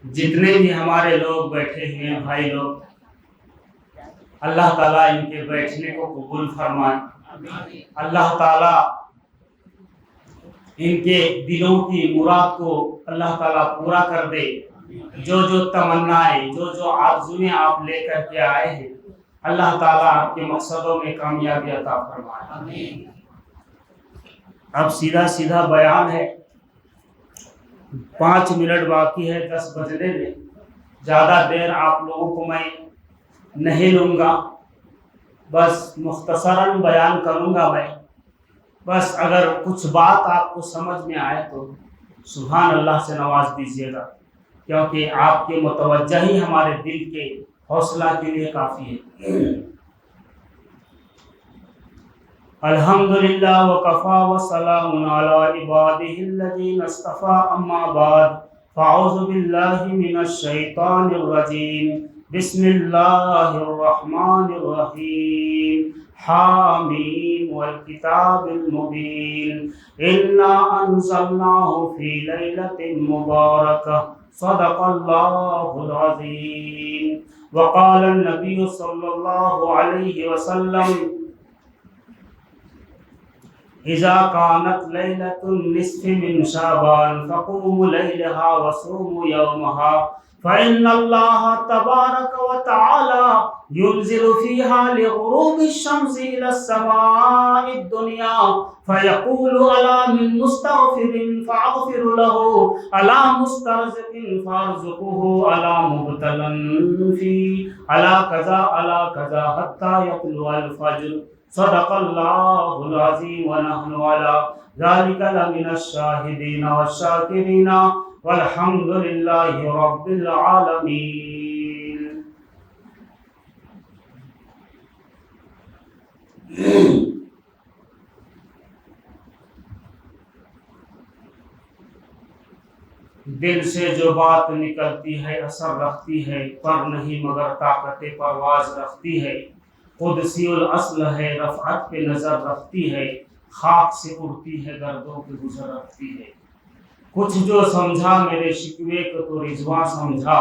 جتنے بھی ہمارے لوگ بیٹھے ہوئے ہیں بھائی لوگ، اللہ تعالیٰ ان کے بیٹھنے کو قبول فرمائے، اللہ تعالیٰ ان کے دلوں کی مراد کو اللہ تعالیٰ پورا کر دے، جو تمنائیں، جو آرزویں آپ لے کر کے آئے ہیں، اللہ تعالیٰ آپ کے مقصدوں میں کامیابی عطا فرمائے۔ اب سیدھا بیان ہے، 5 منٹ باقی ہے 10 بجنے میں، زیادہ دیر آپ لوگوں کو میں نہیں لوں گا، بس مختصراً بیان کروں گا میں۔ بس اگر کچھ بات آپ کو سمجھ میں آئے تو سبحان اللہ سے نواز دیجیے گا، کیونکہ آپ کے متوجہ ہی ہمارے دل کے حوصلہ کے لیے کافی ہے۔ الحمدللہ وکفا وسلام علی عبادہ الذین اصطفی، اما بعد فاعوذ باللہ من الشیطان الرجیم، بسم اللہ الرحمن الرحیم، حامیم والکتاب المبین، انا انزلناہ فی لیلۃ مبارکہ، صدق اللہ العظیم۔ وقال النبی صلی اللہ علیہ وسلم، اذا كانت ليلة النصف من شعبان فقوموا ليلها وصوموا يومها، فإن الله تبارك وتعالى ينزل فيها لغروب الشمس إلى السماء الدنيا فيقول ألا من مستغفر فأغفر له، ألا مسترزق فأرزقه، ألا مبتلا فيه، ألا كذا حتى يطلع الفجر، صدق اللہ العظیم ونحن علی ذلک لمن الشاہدین والشاکرین والحمد للہ رب العالمین۔ دل سے جو بات نکلتی ہے اثر رکھتی ہے، پر نہیں مگر طاقت پرواز رکھتی ہے، قدسی الاصل ہے رفعت پہ نظر رکھتی ہے، خاک سے اڑتی ہے گردوں کے گزر رکھتی ہے۔ کچھ جو سمجھا میرے شکوے کو تو رضواں سمجھا،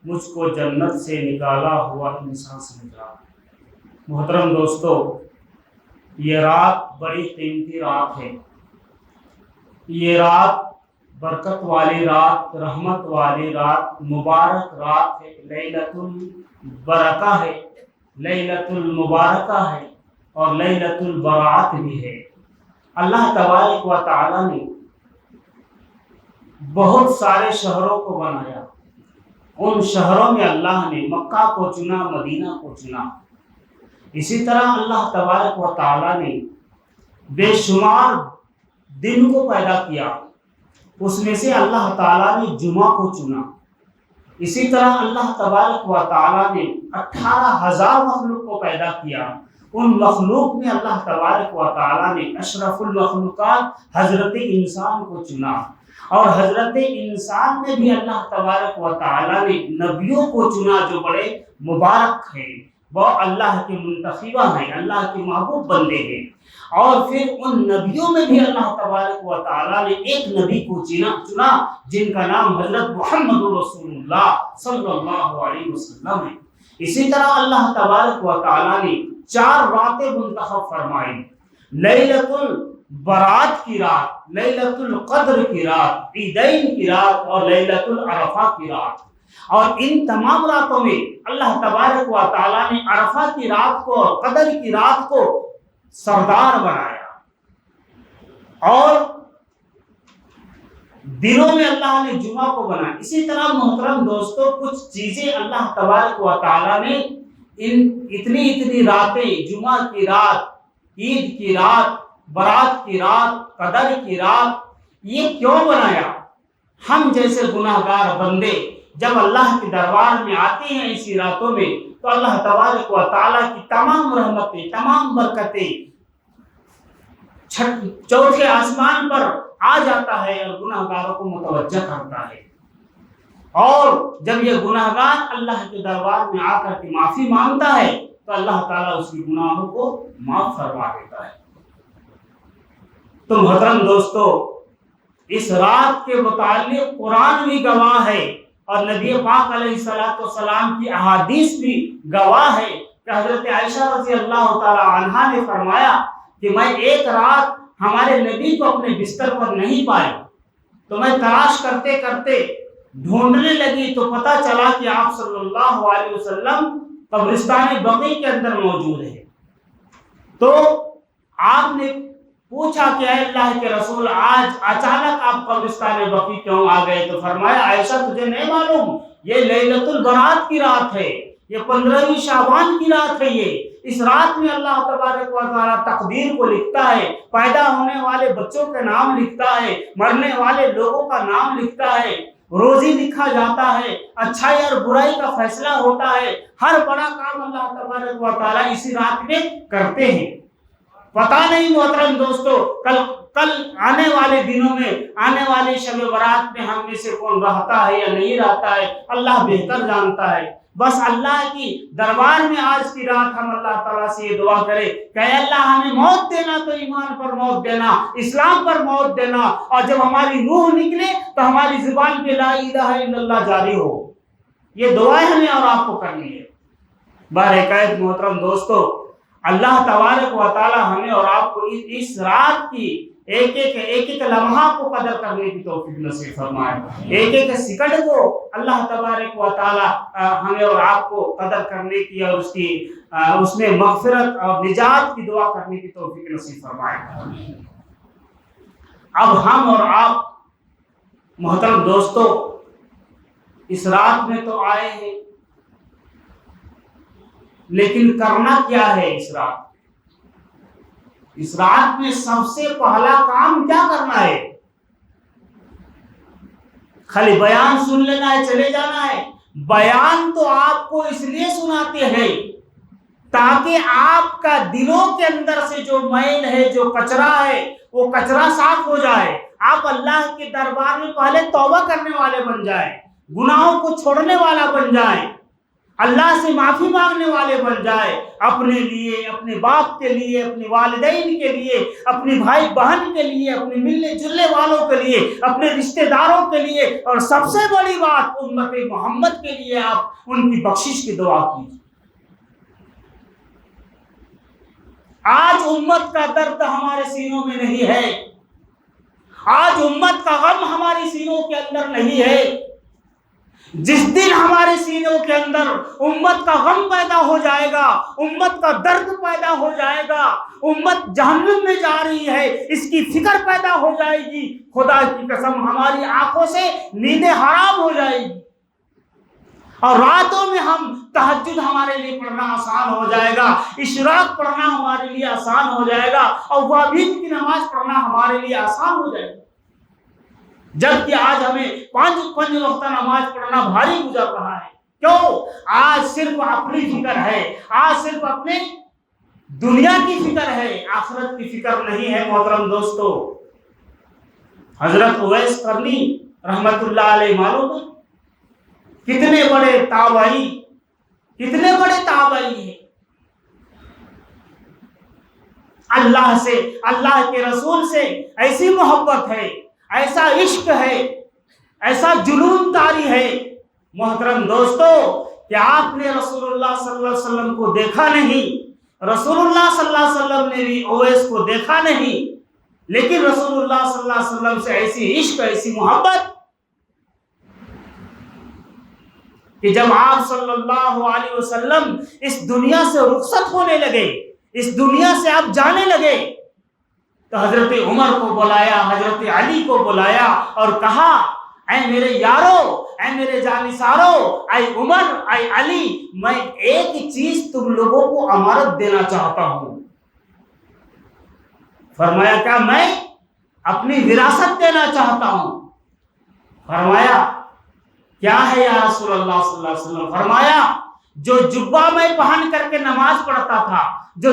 مجھ کو جنت سے نکالا ہوا انسان سمجھا۔ محترم دوستو، یہ رات بڑی قیمتی رات ہے، یہ رات برکت والی رات، رحمت والی رات، مبارک رات ہے، لیلۃ البرکہ ہے، لیلۃ المبارکہ ہے اور لیلۃ البراءت بھی ہے۔ اللہ تبارک و تعالی نے بہت سارے شہروں کو بنایا، ان شہروں میں اللہ نے مکہ کو چنا، مدینہ کو چنا۔ اسی طرح اللہ تبارک و تعالی نے بے شمار دن کو پیدا کیا، اس میں سے اللہ تعالیٰ نے جمعہ کو چنا۔ اسی طرح اللہ تبارک و تعالیٰ نے 18,000 مخلوق کو پیدا کیا، ان مخلوق میں اللہ تبارک و تعالیٰ نے اشرف المخلوقات حضرت انسان کو چنا، اور حضرت انسان میں بھی اللہ تبارک و تعالیٰ نے نبیوں کو چنا جو بڑے مبارک ہیں، وہ اللہ کے منتخبہ ہیں، اللہ کے محبوب بندے ہیں۔ اور پھر ان نبیوں میں بھی اللہ تبارک و تعالیٰ نے ایک نبی کو چنا جن کا نام حضرت محمد رسول اللہ صلی اللہ علیہ وسلم ہے۔ اسی طرح اللہ تبارک و تعالیٰ نے 4 راتیں منتخب فرمائی، لیلۃ البرات کی رات، لیلۃ القدر کی رات، عیدین کی رات اور لیلۃ العرفہ کی رات۔ اور ان تمام راتوں میں اللہ تبارک و تعالیٰ نے عرفہ کی رات کو اور قدر کی رات کو سردار بنایا، اور دنوں میں اللہ نے جمعہ کو بنایا۔ اسی طرح محترم دوستو، کچھ چیزیں اللہ تبارک و تعالیٰ نے اتنی راتیں، جمعہ کی رات، عید کی رات، برات کی رات، قدر کی رات، یہ کیوں بنایا؟ ہم جیسے گناہگار بندے جب اللہ کے دربار میں آتے ہیں اسی راتوں میں، تو اللہ تبارک و تعالیٰ کی تمام رحمتیں، تمام برکتیں چوتھے آسمان پر آ جاتا ہے اور گناہگاروں کو متوجہ کرتا ہے۔ اور جب یہ گناہگار اللہ کے دربار میں آ کر کے معافی مانگتا ہے تو اللہ تعالیٰ اس کی گناہوں کو معاف فرما دیتا ہے۔ تو محترم دوستو، اس رات کے متعلق قرآن بھی گواہ ہے اور نبی پاک علیہ الصلوۃ والسلام کی احادیث بھی گواہ ہے کہ حضرت عائشہ رضی اللہ تعالی عنہا نے فرمایا کہ میں ایک رات ہمارے نبی کو اپنے بستر پر نہیں پائی، تو میں تلاش کرتے کرتے ڈھونڈنے لگی تو پتہ چلا کہ آپ صلی اللہ علیہ وسلم قبرستان بقیع کے اندر موجود ہے۔ تو آپ نے پوچھا کہ اے اللہ کے رسول، آج اچانک آپ قبرستان بقیع کیوں آ گئے؟ تو فرمایا عائشہ تجھے نہیں معلوم، یہ لیلۃ البرات کی رات ہے، یہ 15ویں شعبان کی رات ہے۔ یہ اس رات میں اللہ تبارک و تعالیٰ تقدیر کو لکھتا ہے، پیدا ہونے والے بچوں کے نام لکھتا ہے، مرنے والے لوگوں کا نام لکھتا ہے، روزی لکھا جاتا ہے، اچھائی اور برائی کا فیصلہ ہوتا ہے۔ ہر بڑا کام اللہ تبارک و تعالیٰ اسی رات میں کرتے ہیں۔ پتہ نہیں محترم دوستو، کل آنے والے دنوں میں، آنے والے شب برات میں ہم میں سے کون رہتا ہے یا نہیں رہتا ہے، اللہ بہتر جانتا ہے۔ بس اللہ کی دربار میں آج کی رات ہم اللہ تعالیٰ سے یہ دعا کرے کہ اے اللہ ہمیں موت دینا تو ایمان پر موت دینا، اسلام پر موت دینا، اور جب ہماری روح نکلے تو ہماری زبان پہ لا الہ الا اللہ جاری ہو۔ یہ دعائیں ہمیں اور آپ کو کرنی ہے۔ بہرکیف محترم دوستو، اللہ تبارک و تعالی ہمیں اور آپ کو اس رات کی ایک ایک لمحہ کو قدر کرنے کی توفیق نصیب فرمائے۔ ایک ایک سیکنڈ کو اللہ تبارک و تعالی ہمیں اور آپ کو قدر کرنے کی اور اس میں مغفرت اور نجات کی دعا کرنے کی توفیق نصیب فرمائے۔ اب ہم اور آپ محترم دوستو اس رات میں تو آئے ہیں، لیکن کرنا کیا ہے اس رات؟ اس رات میں سب سے پہلا کام کیا کرنا ہے؟ خالی بیان سن لینا ہے، چلے جانا ہے؟ بیان تو آپ کو اس لیے سناتے ہیں تاکہ آپ کا دلوں کے اندر سے جو میل ہے، جو کچرا ہے، وہ کچرا صاف ہو جائے۔ آپ اللہ کے دربار میں پہلے توبہ کرنے والے بن جائیں، گناہوں کو چھوڑنے والا بن جائیں، اللہ سے معافی مانگنے والے بن جائے، اپنے لیے، اپنے باپ کے لیے، اپنے والدین کے لیے، اپنے بھائی بہن کے لیے، اپنے ملنے جلنے والوں کے لیے، اپنے رشتہ داروں کے لیے، اور سب سے بڑی بات امت محمد کے لیے آپ ان کی بخشش کی دعا کیجیے۔ آج امت کا درد ہمارے سینوں میں نہیں ہے، آج امت کا غم ہماری سینوں کے اندر نہیں ہے۔ جس دن ہمارے سینوں کے اندر امت کا غم پیدا ہو جائے گا، امت کا درد پیدا ہو جائے گا، امت جہنم میں جا رہی ہے اس کی فکر پیدا ہو جائے گی، خدا کی قسم ہماری آنکھوں سے نیندیں حرام ہو جائے گی، اور راتوں میں ہم تہجد ہمارے لیے پڑھنا آسان ہو جائے گا، اشراق پڑھنا ہمارے لیے آسان ہو جائے گا، اور اوابین کی نماز پڑھنا ہمارے لیے آسان ہو جائے گا۔ جبکہ آج ہمیں پانچ وقتہ نماز پڑھنا بھاری گزر رہا ہے۔ کیوں؟ آج صرف اپنی فکر ہے، آج صرف اپنے دنیا کی فکر ہے، آخرت کی فکر نہیں ہے۔ محترم دوستو، حضرت اویس قرنی رحمت اللہ علیہ معلوم ہے کتنے بڑے تابعی ہیں، اللہ سے، اللہ کے رسول سے ایسی محبت ہے، ایسا عشق ہے، ایسا جنون طاری ہے۔ محترم دوستو، کہ آپ نے رسول اللہ صلی اللہ علیہ وسلم کو دیکھا نہیں، رسول اللہ صلی اللہ علیہ وسلم نے بھی اویس کو دیکھا نہیں، لیکن رسول اللہ صلی اللہ علیہ وسلم سے ایسی عشق، ایسی محبت کہ جب آپ صلی اللہ علیہ وسلم اس دنیا سے رخصت ہونے لگے، اس دنیا سے آپ جانے لگے، تو حضرت عمر کو بلایا، حضرت علی کو بلایا اور کہا اے میرے یارو، اے میرے جانثارو، اے عمر، اے علی، میں ایک چیز تم لوگوں کو امانت دینا چاہتا ہوں۔ فرمایا کیا؟ میں اپنی وراثت دینا چاہتا ہوں۔ فرمایا کیا ہے یا رسول اللہ صلی اللہ علیہ وسلم؟ فرمایا جو جبہ میں پہن کر کے نماز پڑھتا تھا، جو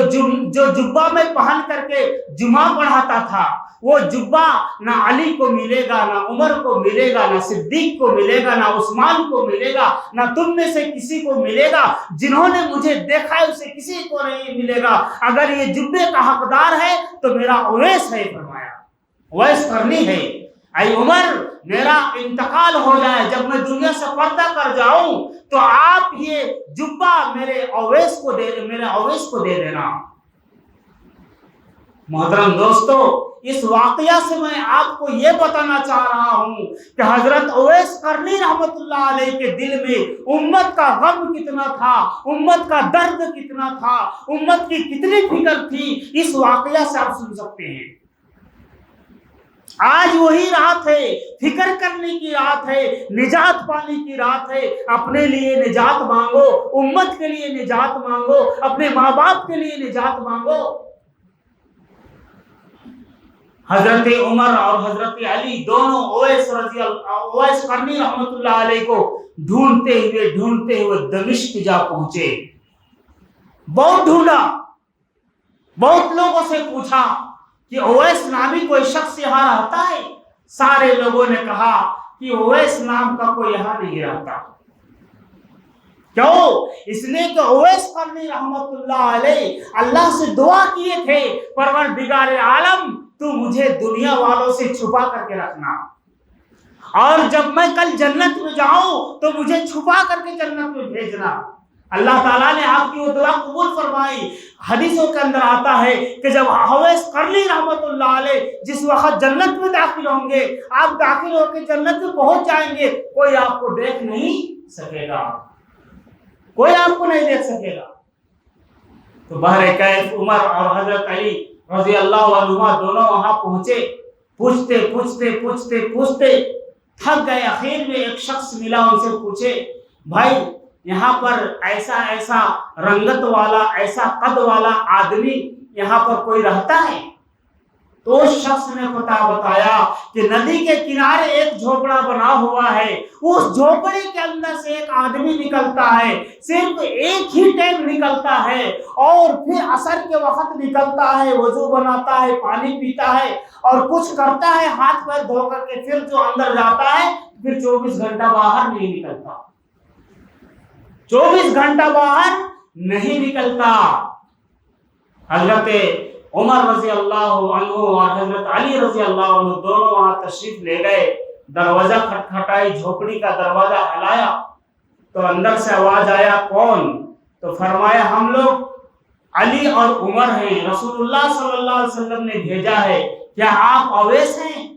جبہ میں پہن کر کے جمعہ پڑھاتا تھا، وہ جبہ نہ علی کو ملے گا، نہ عمر کو ملے گا، نہ صدیق کو ملے گا، نہ عثمان کو ملے گا، نہ تم میں سے کسی کو ملے گا۔ جنہوں نے مجھے دیکھا ہے اسے کسی کو نہیں ملے گا۔ اگر یہ جبے کا حقدار ہے تو میرا اویس ہے۔ فرمایا اویس قرنی ہے۔ اے عمر، میرا انتقال ہو جائے، جب میں دنیا سے پردہ کر جاؤں تو آپ یہ جبہ میرے اویس کو دے دینا۔ محترم دوستو، اس واقعہ سے میں آپ کو یہ بتانا چاہ رہا ہوں کہ حضرت اویس قرنی رحمت اللہ علیہ کے دل میں امت کا غم کتنا تھا، امت کا درد کتنا تھا، امت کی کتنی فکر تھی، اس واقعہ سے آپ سن سکتے ہیں۔ آج وہی رات ہے، فکر کرنے کی رات ہے، نجات پانے کی رات ہے۔ اپنے لیے نجات مانگو، امت کے لیے نجات مانگو، اپنے ماں باپ کے لیے نجات مانگو۔ حضرت عمر اور حضرت علی دونوں اویس قرنی رحمت اللہ علیہ کو ڈھونڈتے ہوئے دمشق جا پہنچے۔ بہت ڈھونڈا، بہت لوگوں سے پوچھا کہ اویس نامی کوئی شخص یہاں رہتا ہے؟ سارے لوگوں نے کہا کہ اویس نام کا کوئی یہاں نہیں رہتا۔ کیوں؟ اس لیے کہ اویس قرنی رحمت اللہ علیہ اللہ سے دعا کیے تھے، پروردگار عالم تو مجھے دنیا والوں سے چھپا کر کے رکھنا، اور جب میں کل جنت میں جاؤں تو مجھے چھپا کر کے جنت میں بھیجنا۔ اللہ تعالیٰ نے آپ کی وہ دعا قبول فرمائی۔ حدیثوں کے اندر آتا ہے کہ جب اویس قرنی رحمت اللہ علیہ جس وقت جنت میں داخل ہوں گے، آپ داخل ہو کے جنت میں پہنچ جائیں گے، کوئی آپ کو دیکھ نہیں سکے گا، کوئی آپ کو نہیں دیکھ سکے گا۔ تو بہرکیف عمر اور حضرت علی رضی اللہ عنہما دونوں وہاں پہنچے، پوچھتے تھک گئے۔ اخیر میں ایک شخص ملا، ان سے پوچھے بھائی یہاں پر ایسا رنگت والا، ایسا قد والا آدمی یہاں پر کوئی رہتا ہے؟ تو اس شخص نے بتایا کہ ندی کے کنارے ایک جھوپڑا بنا ہوا ہے، اس جھوپڑے کے اندر سے ایک آدمی نکلتا ہے، صرف ایک ہی ٹائم نکلتا ہے، اور پھر عصر کے وقت نکلتا ہے، وضو بناتا ہے، پانی پیتا ہے اور کچھ کرتا ہے ہاتھ پیر دھو کر کے، پھر جو اندر جاتا ہے پھر 24 گھنٹہ باہر نہیں نکلتا، 24 گھنٹہ باہر نہیں نکلتا۔ حضرت عمر رضی اللہ عنہ اور حضرت علی رضی اللہ عنہ دونوں وہاں تشریف لے گئے، دروازہ کھٹکھٹائی، جھوپڑی کا دروازہ ہلایا تو اندر سے آواز آیا کون؟ تو فرمایا ہم لوگ علی اور عمر ہیں، رسول اللہ صلی اللہ علیہ وسلم نے بھیجا ہے، کیا آپ اویس ہیں؟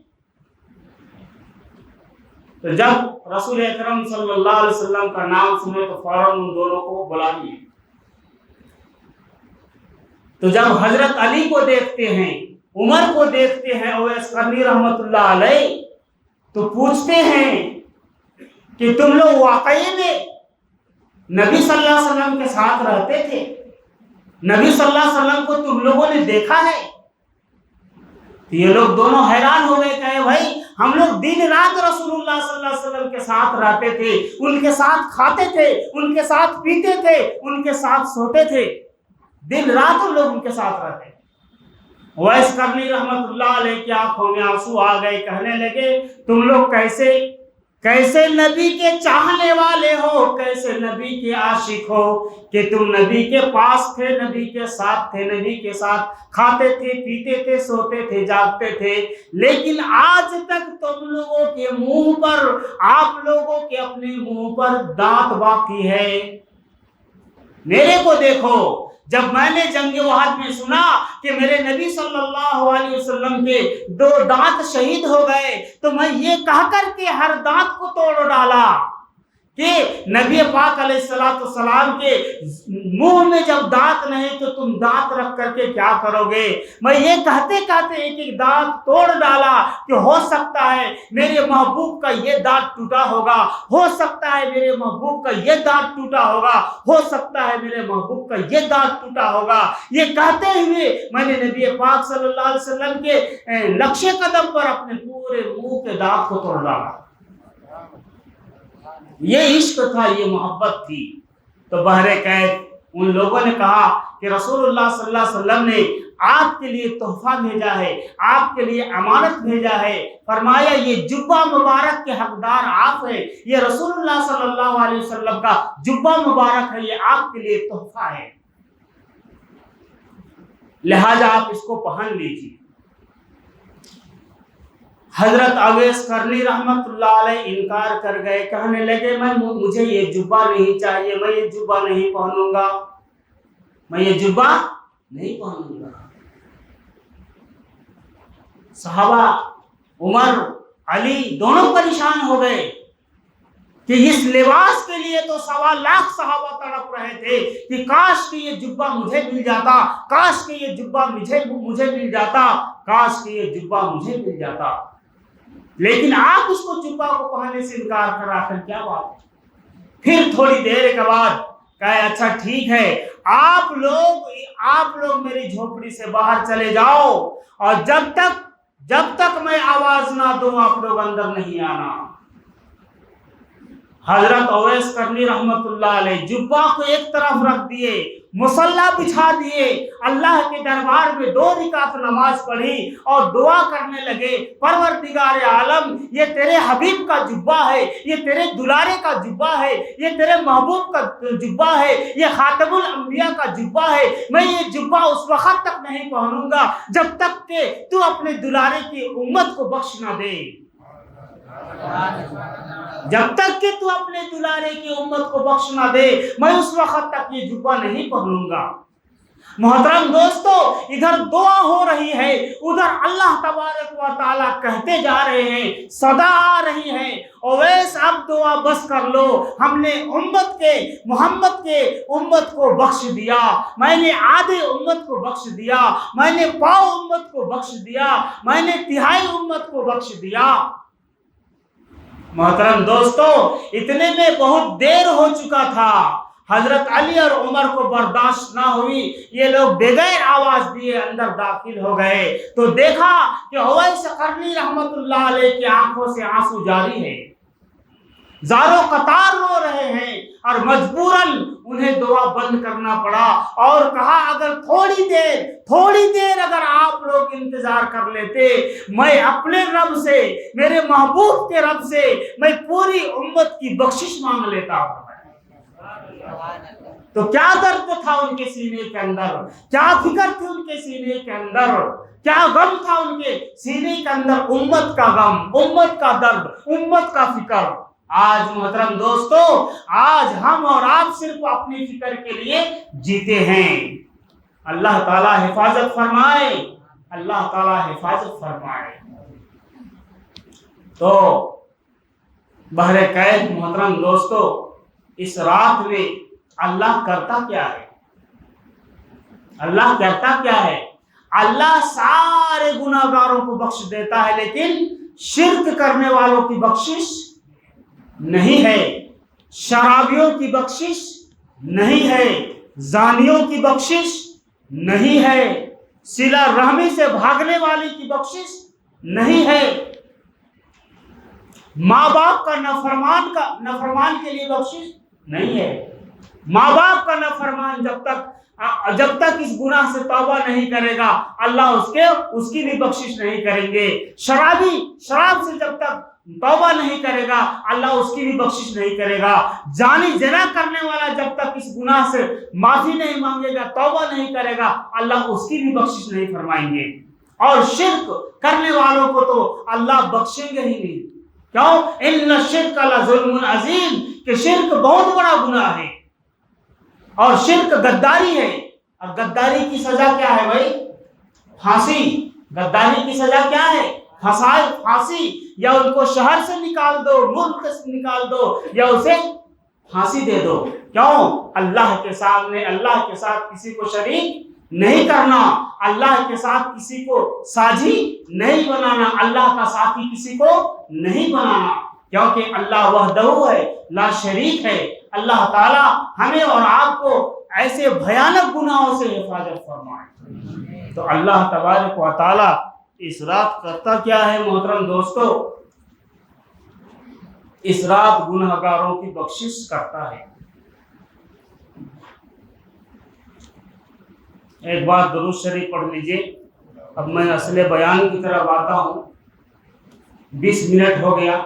تو جب رسول اکرم صلی اللہ علیہ وسلم کا نام سنے تو فوراً ان دونوں کو بلا لیے۔ تو جب حضرت علی کو دیکھتے ہیں، عمر کو دیکھتے ہیں اویس قرنی رحمت اللہ علیہ، تو پوچھتے ہیں کہ تم لوگ واقعی میں نبی صلی اللہ علیہ وسلم کے ساتھ رہتے تھے؟ نبی صلی اللہ علیہ وسلم کو تم لوگوں نے دیکھا ہے؟ تو یہ لوگ دونوں حیران ہو گئے، کہے بھائی ہم لوگ دن رات رسول اللہ صلی اللہ علیہ وسلم کے ساتھ رہتے تھے، ان کے ساتھ کھاتے تھے، ان کے ساتھ پیتے تھے، ان کے ساتھ سوتے تھے، دن رات ہم لوگ ان کے ساتھ رہتے۔ اویس قرنی رحمت اللہ علیہ کی آنکھوں میں آنسو آ گئے، کہنے لگے تم لوگ کیسے نبی کے چاہنے والے ہو، کیسے نبی کے عاشق ہو کہ تم نبی کے پاس تھے، نبی کے ساتھ تھے، نبی کے ساتھ کھاتے تھے، پیتے تھے، سوتے تھے، جاگتے تھے، لیکن آج تک تم لوگوں کے منہ پر، آپ لوگوں کے اپنے منہ پر دانت باقی ہے۔ میرے کو دیکھو، جب میں نے جنگ احد میں سنا کہ میرے نبی صلی اللہ علیہ وسلم کے 2 دانت شہید ہو گئے تو میں یہ کہہ کر کے ہر دانت کو توڑ ڈالا کہ نبی پاک علیہ السلام کے منہ میں جب دانت نہیں تو تم دانت رکھ کر کے کیا کرو گے۔ میں یہ کہتے کہتے ایک دانت توڑ ڈالا کہ ہو سکتا ہے میرے محبوب کا یہ دانت ٹوٹا ہوگا، ہو سکتا ہے میرے محبوب کا یہ دانت ٹوٹا ہوگا، ہو سکتا ہے میرے محبوب کا یہ دانت ٹوٹا ہوگا۔ یہ کہتے ہوئے میں نے نبی پاک صلی اللہ علیہ وسلم کے نقش قدم پر اپنے پورے منہ کے دانت کو توڑ ڈالا۔ یہ عشق تھا، یہ محبت تھی۔ تو بہرکیف ان لوگوں نے کہا کہ رسول اللہ صلی اللہ علیہ وسلم نے آپ کے لیے تحفہ بھیجا ہے، آپ کے لیے امانت بھیجا ہے، فرمایا یہ جبہ مبارک کے حقدار آپ ہیں، یہ رسول اللہ صلی اللہ علیہ وسلم کا جبہ مبارک ہے، یہ آپ کے لیے تحفہ ہے، لہذا آپ اس کو پہن لیجیے۔ حضرت اویس کرنی رحمت اللہ علیہ انکار کر گئے، کہنے لگے مجھے یہ جبہ نہیں چاہیے، میں یہ جبہ نہیں پہنوں گا، میں یہ جبہ نہیں پہنوں گا۔ صحابہ عمر علی دونوں پریشان ہو گئے کہ اس لباس کے لیے تو 1.25 صحابہ تڑپ رہے تھے کہ کاش کہ یہ جبہ مجھے مل جاتا، کاش کہ یہ جبہ مجھے مل جاتا، کاش کہ یہ جبہ مجھے مل جاتا، لیکن آپ اس کو جبہ کو پہننے سے انکار کر آخر کیا بات ہے؟ پھر تھوڑی دیر کے بعد کہے اچھا ٹھیک ہے، آپ لوگ میری جھوپڑی سے باہر چلے جاؤ اور جب تک میں آواز نہ دوں آپ لوگ اندر نہیں آنا۔ حضرت اویس کرنی رحمت اللہ علیہ جبہ کو ایک طرف رکھ دیے، مصلی بچھا دیے، اللہ کے دربار میں 2 رکعت نماز پڑھی اور دعا کرنے لگے، پروردگار عالم یہ تیرے حبیب کا جبہ ہے، یہ تیرے دلارے کا جبہ ہے، یہ تیرے محبوب کا جبہ ہے، یہ خاتم الانبیاء کا جبہ ہے، میں یہ جبہ اس وقت تک نہیں پہنوں گا جب تک کہ تو اپنے دلارے کی امت کو بخش نہ دے، جب تک کہ تو اپنے دلارے کی امت کو بخش نہ دے میں اس وقت تک یہ جبہ نہیں پہنوں گا۔ محترم دوستو، ادھر دعا ہو رہی ہے، ادھر اللہ تبارک و تعالیٰ کہتے جا رہے ہیں، صدا آ رہی ہے، اویس اب دعا بس کر لو، ہم نے محمد کے امت کو بخش دیا، میں نے آدھے امت کو بخش دیا، میں نے پاؤ امت کو بخش دیا، میں نے تہائی امت کو بخش دیا۔ محترم دوستو، اتنے میں بہت دیر ہو چکا تھا، حضرت علی اور عمر کو برداشت نہ ہوئی، یہ لوگ بغیر آواز دیے اندر داخل ہو گئے تو دیکھا کہ اویس کرنی رحمت اللہ علیہ کی آنکھوں سے آنسو جاری ہے، زارو قطار رو رہے ہیں، اور مجبوراً انہیں دعا بند کرنا پڑا اور کہا اگر تھوڑی دیر اگر آپ لوگ انتظار کر لیتے، میں اپنے رب سے، میرے محبوب کے رب سے میں پوری امت کی بخشش مانگ لیتا ہوں۔ تو کیا درد تھا ان کے سینے کے اندر، کیا فکر تھی ان کے سینے کے اندر، کیا غم تھا ان کے سینے کے اندر، امت کا غم، امت کا درد، امت کا فکر۔ آج محترم دوستو، آج ہم اور آپ صرف اپنی فکر کے لیے جیتے ہیں۔ اللہ تعالیٰ حفاظت فرمائے، اللہ تعالیٰ حفاظت فرمائے۔ تو بہر قید محترم دوستو، اس رات میں اللہ کرتا کیا ہے؟ اللہ کرتا کیا ہے؟ اللہ سارے گناہگاروں کو بخش دیتا ہے، لیکن شرک کرنے والوں کی بخشش نہیں ہے، شرابیوں کی بخشش نہیں ہے، زانیوں کی بخشش نہیں ہے، صلہ رحمی سے بھاگنے والی کی بخشش نہیں ہے، ماں باپ کا نافرمان کے لیے بخشش نہیں ہے۔ ماں باپ کا نافرمان جب تک اس گناہ سے توبہ نہیں کرے گا، اللہ اس کی بھی بخشش نہیں کریں گے۔ شرابی شراب سے جب تک توبہ نہیں کرے گا، اللہ اس کی بھی بخشش نہیں کرے گا۔ زانی زنا کرنے والا جب تک اس گناہ سے معافی نہیں مانگے گا، توبہ نہیں کرے گا، اللہ اس کی بھی بخشش نہیں فرمائیں گے۔ اور شرک کرنے والوں کو تو اللہ بخشیں گے ہی نہیں۔ کیوں؟ ان الشرک لظلم عظیم، کہ شرک بہت بڑا گناہ ہے، اور شرک غداری ہے، اور غداری کی سزا کیا ہے بھائی؟ پھانسی۔ غداری کی سزا کیا ہے؟ پھانسی، یا ان کو شہر سے نکال دو، ملک سے نکال دو، یا اسے پھانسی دے دو۔ کیوں؟ اللہ کے سامنے اللہ کے ساتھ کسی کو شریک نہیں کرنا، اللہ کے ساتھ کسی کو ساجی نہیں بنانا، اللہ کا ساتھی کسی کو نہیں بنانا، کیونکہ اللہ وحدہ ہے، لا شریک ہے۔ اللہ تعالی ہمیں اور آپ کو ایسے بھیانک گناہوں سے حفاظت فرمائے۔ تو اللہ تبارک و تعالی اس رات کرتا کیا ہے محترم دوستو؟ اس رات گناہگاروں کی بخشش کرتا ہے۔ ایک بار درود شریف پڑھ لیجئے۔ اب میں اصل بیان کی طرف آتا ہوں۔ 20 منٹ ہو گیا،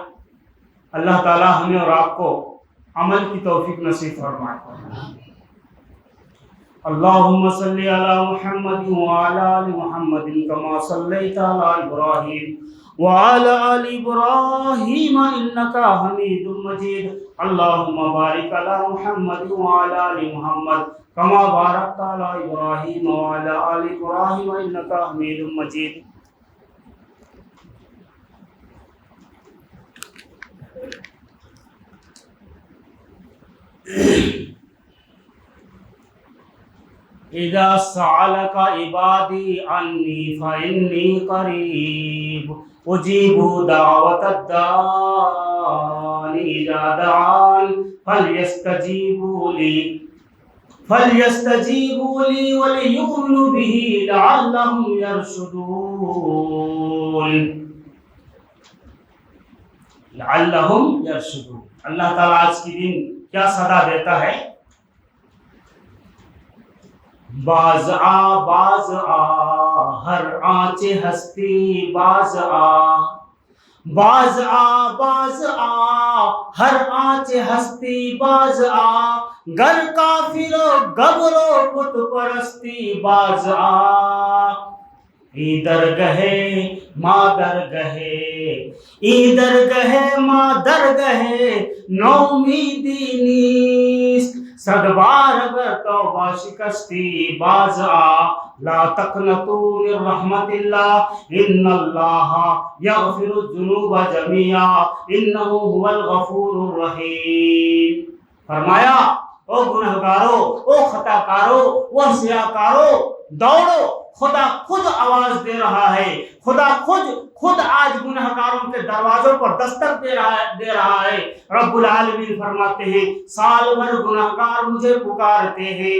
اللہ تعالی ہمیں اور آپ کو عمل کی توفیق نصیب فرمائے۔ اللہم صلی علی محمد وعلی آل محمد کما صلیت علی ابراہیم وعلى آل إبراهيم إنك حميد مجيد اللهم بارك على محمد وعلى آل محمد كما باركت على إبراهيم وعلى آل إبراهيم إنك حميد مجيد. إذا سألك عبادي عني فإني قريب أجيب دعوة الداع إذا دعان فليستجيبوا لي وليؤمنوا به لعلهم يرشدون. اللہ تعالیٰ آج کے دن کیا صدا دیتا ہے؟ باز آ ہر آنچ ہستی باز آ ہر آنچ ہستی باز آ گر کافر و گبر و بت پرستی باز آ ادھر گہے ماں در گہے نومیدی نیست صد بار اگر توبہ شکستی باز آ لا تقنطوا من رحمت اللہ ان اللہ یغفر الذنوب جميعا انہ هو الغفور الرحیم. فرمایا او گنہگارو، او خطا کارو، او سیاکارو، دوڑو، خدا خود آواز دے رہا ہے. خدا خود آج گنہگاروں کے دروازوں پر دستک دے رہا ہے. رب العالمین فرماتے ہیں سال بھر گنہگار مجھے پکارتے ہیں،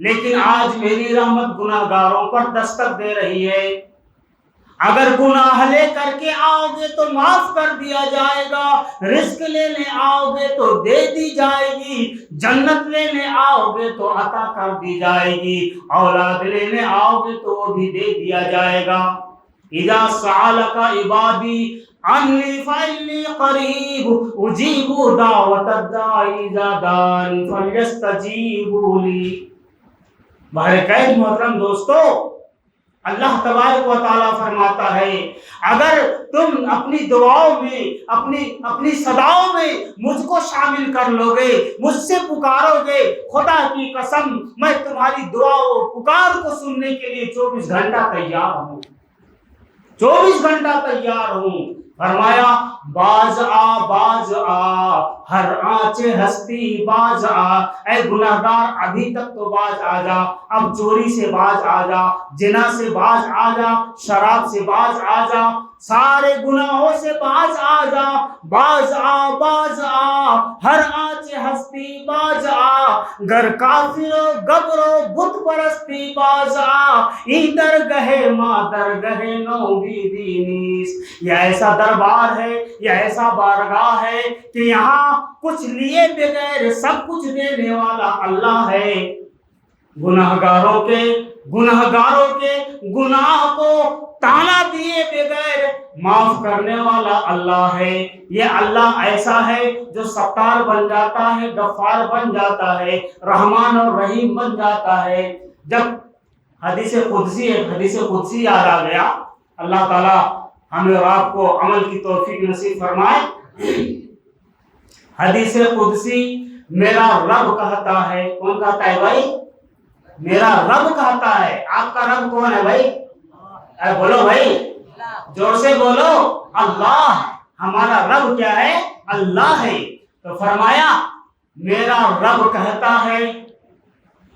لیکن آج میری رحمت گنہگاروں پر دستک دے رہی ہے. اگر گناہ لے کر کے آؤ گے تو معاف کر دیا جائے گا، رزق لینے آؤ گے تو دے دی جائے گی، جنت لینے آؤ گے تو عطا کر دی جائے گی، اولاد لینے آؤ گے تو وہ بھی دے دیا جائے گا. اذا سألك عبادی عنی فإنی قریب اجیب دعوت الداع اذا دعان فلیستجیبوا لی. بہر قید محترم دوستو، اللہ تبارک و تعالیٰ فرماتا ہے اگر تم اپنی دعاؤں میں اپنی صداؤں میں مجھ کو شامل کر لو گے، مجھ سے پکارو گے، خدا کی قسم میں تمہاری دعاؤں پکار کو سننے کے لیے 24 گھنٹہ تیار ہوں. فرمایا باز آ ہر آنچ ہستی باز آ. اے گناہگار ابھی تک تو باز آ جا، اب چوری سے باز آ جا، زنا سے باز آ جا، شراب سے باز آ جا، سارے گناہوں سے باز آ جا. باز آ ہر آنچ ہستی باز آ گر کافر و گبر و بت پرستی باز آ ادھر گہے ماں در گہے نومیدی نیست. یہ ایسا دربار ہے، یہ ایسا بارگاہ ہے کہ یہاں کچھ لیے بغیر سب کچھ دینے والا اللہ ہے. گناہگاروں کے گناہ کو تالا دیے بغیر معاف کرنے والا اللہ ہے. یہ اللہ ایسا ہے جو ستار بن جاتا ہے، غفار بن جاتا ہے، رحمان اور رحیم بن جاتا ہے. جب حدیث قدسی یاد آ گیا، اللہ تعالیٰ ہمیں اور آپ کو عمل کی توفیق نصیب فرمائے. حدیث قدسی میرا رب کہتا ہے. کون کہتا ہے بھائی؟ میرا رب کہتا ہے. آپ کا رب کون ہے بھائی؟ بولو بھائی، زور سے بولو. اللہ. ہمارا رب کیا ہے؟ اللہ ہے. تو فرمایا میرا رب کہتا ہے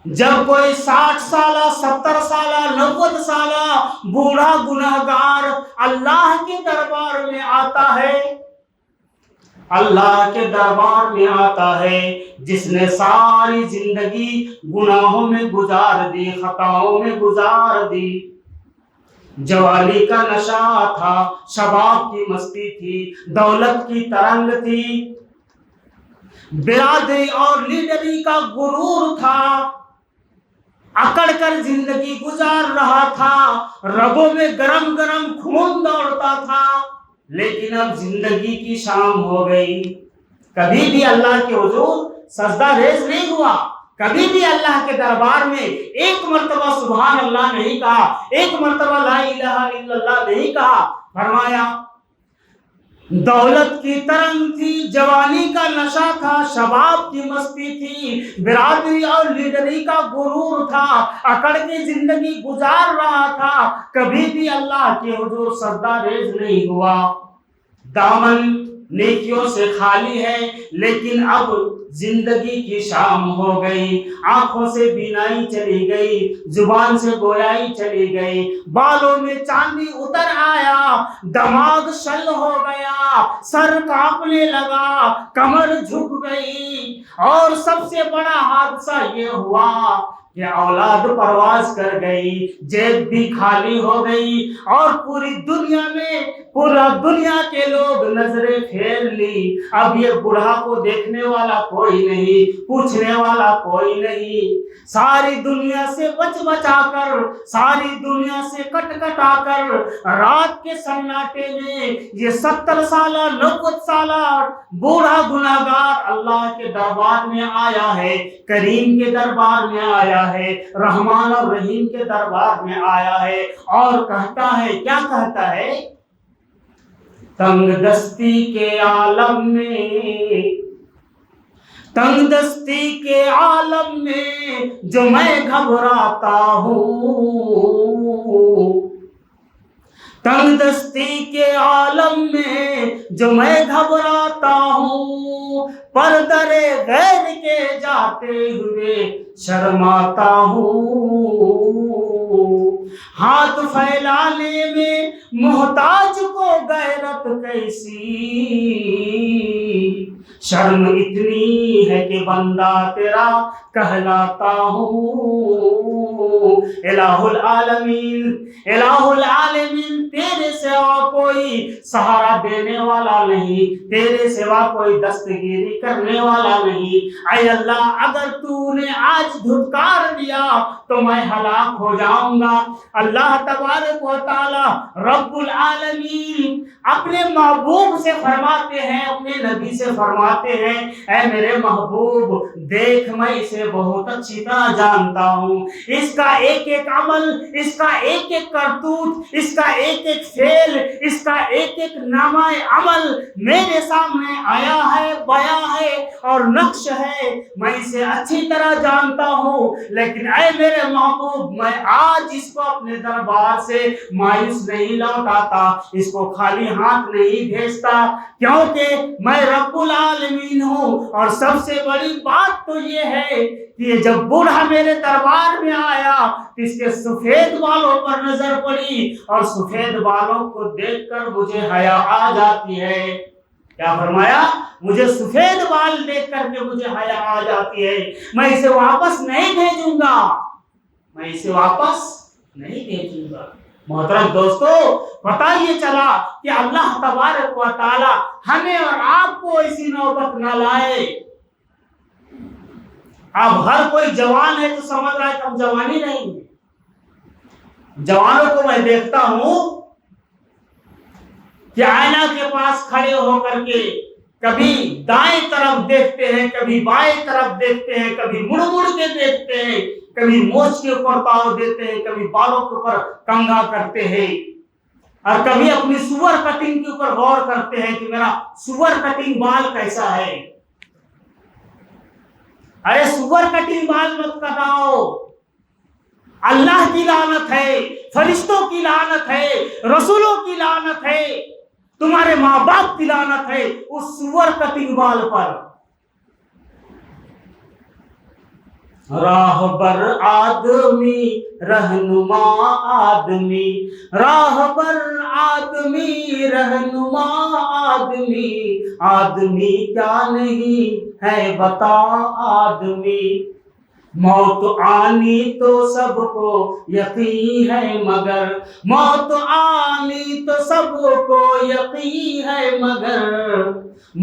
جب کوئی 60 سالہ 70 سالہ 90 سالہ بوڑھا گنہگار اللہ کے دربار میں آتا ہے، جس نے ساری زندگی گناہوں میں گزار دی، خطاؤں میں گزار دی. جوانی کا نشہ تھا، شباب کی مستی تھی، دولت کی ترنگ تھی، برادری اور لیڈری کا غرور تھا، اکڑ کر زندگی گزار رہا تھا، رگوں میں گرم خون دوڑتا تھا. لیکن اب زندگی کی شام ہو گئی، کبھی بھی اللہ کے حضور سجدہ ریز نہیں ہوا، کبھی بھی اللہ کے دربار میں ایک مرتبہ سبحان اللہ نہیں کہا، ایک مرتبہ لا الہ الا اللہ نہیں کہا. فرمایا دولت کی ترنگ تھی، جوانی کا نشہ تھا، شباب کی مستی تھی، برادری اور لیڈری کا غرور تھا، اکڑ کے زندگی گزار رہا تھا، کبھی بھی اللہ کے حضور سجدہ ریز نہیں ہوا۔ دامن نیکیوں سے خالی ہے، لیکن اب زندگی کی شام ہو گئی، آنکھوں سے بینائی چلی گئی، زبان سے گویائی چلی گئی، بالوں میں چاندی اتر آیا، دماغ شل ہو گیا، سر کانپنے لگا، کمر جھک گئی، اور سب سے بڑا حادثہ یہ ہوا کہ اولاد پرواز کر گئی، جیب بھی خالی ہو گئی، اور پوری دنیا کے لوگ نظریں پھیر لی۔ اب یہ بوڑھا کو دیکھنے والا کوئی نہیں، پوچھنے والا کوئی نہیں، ساری دنیا سے بچ بچا کر، ساری دنیا سے کٹ کٹا کر، رات کے سناٹے میں یہ 70 سالہ 90 سالہ بوڑھا گناہگار اللہ کے دربار میں آیا ہے، کریم کے دربار میں آیا ہے، رحمان اور رحیم کے دربار میں آیا ہے، اور کہتا ہے، کیا کہتا ہے؟ تنگ دستی کے عالم میں، تنگ دستی کے عالم میں جو میں گھبراتا ہوں، تنگ دستی کے عالم میں جو میں گھبراتا ہوں، پردرے غیر کے جاتے ہوئے شرماتا ہوں، ہاتھ پھیلانے میں محتاج کو غیرت کیسی، شرم اتنی ہے کہ بندہ تیرا کہلاتا ہوں، الہ العالمین، الہ العالمین، تیرے سوا کوئی سہارا دینے والا نہیں، تیرے سوا کوئی دستگیری کرنے والا نہیں، اے اللہ اگر تو نے آج دھتکار دیا تو میں ہلاک ہو جاؤں گا۔ اللہ تبارک و تعالی رب العالمین اپنے محبوب سے فرماتے ہیں، اپنے نبی سے فرماتے ہیں، اے میرے محبوب دیکھ میں اسے بہت اچھی طرح جانتا ہوں، اس کا ایک ایک عمل، اس کا ایک ایک کرتوت، اس کا ایک ایک فعل، اس کا ایک ایک نامہ عمل میرے سامنے آیا ہے، بیان ہے اور نقش ہے، میں اسے اچھی طرح جانتا ہوں، لیکن اے میرے محبوب میں آج اس کو اپنے دربار سے مایوس نہیں لوٹاتا، اس کو خالی ہاتھ نہیں بھیجتا، کیونکہ میں رب العالمین ہوں، اور سب سے بڑی بات تو یہ ہے کہ یہ جب بوڑھا میرے دربار میں آیا، اس کے سفید بالوں پر نظر پڑی، اور سفید بالوں کو دیکھ کر مجھے حیا آ جاتی ہے۔ کیا فرمایا؟ مجھے سفید بال دیکھ کر کے مجھے حیا آ جاتی ہے، میں اسے واپس نہیں بھیجوں گا، میں اسے واپس نہیں بھیجوں گا۔ محترم دوستو، پتہ یہ چلا کہ اللہ تبارک و تعالی ہمیں اور آپ کو ایسی نوبت نہ لائے۔ اب ہر کوئی جوان ہے تو سمجھ رہا ہے کہ ہم جوانی نہیں ہیں۔ جوانوں کو میں دیکھتا ہوں کہ آئینہ کے پاس کھڑے ہو کر کے کبھی دائیں طرف دیکھتے ہیں، کبھی بائیں طرف دیکھتے ہیں، کبھی مڑ مڑ کے دیکھتے ہیں، کبھی مونچھ کے اوپر پاؤں دیتے ہیں، کبھی بالوں کے اوپر کنگھا کرتے ہیں، اور کبھی اپنی سور کٹنگ کے اوپر غور کرتے ہیں کہ میرا سور کٹنگ بال کیسا ہے۔ ارے سور کٹنگ بال مت کٹاؤ، اللہ کی لعنت ہے، فرشتوں کی لعنت ہے، رسولوں کی لعنت ہے، تمہارے ماں باپ کی لعنت ہے اس سور کٹنگ بال پر۔ راہبر آدمی رہنما آدمی، راہبر آدمی رہنما آدمی، آدمی کیا نہیں ہے بتا آدمی، موت آنی تو سب کو یقین ہے مگر، موت آنی تو سب کو یقین ہے مگر،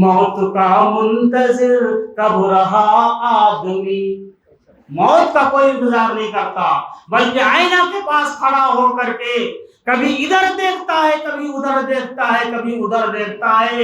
موت کا منتظر کب رہا آدمی۔ موت کا کوئی انتظار نہیں کرتا، بلکہ آئینہ کے پاس کھڑا ہو کر کے کبھی ادھر دیکھتا ہے، کبھی ادھر دیکھتا ہے، کبھی ادھر دیکھتا ہے۔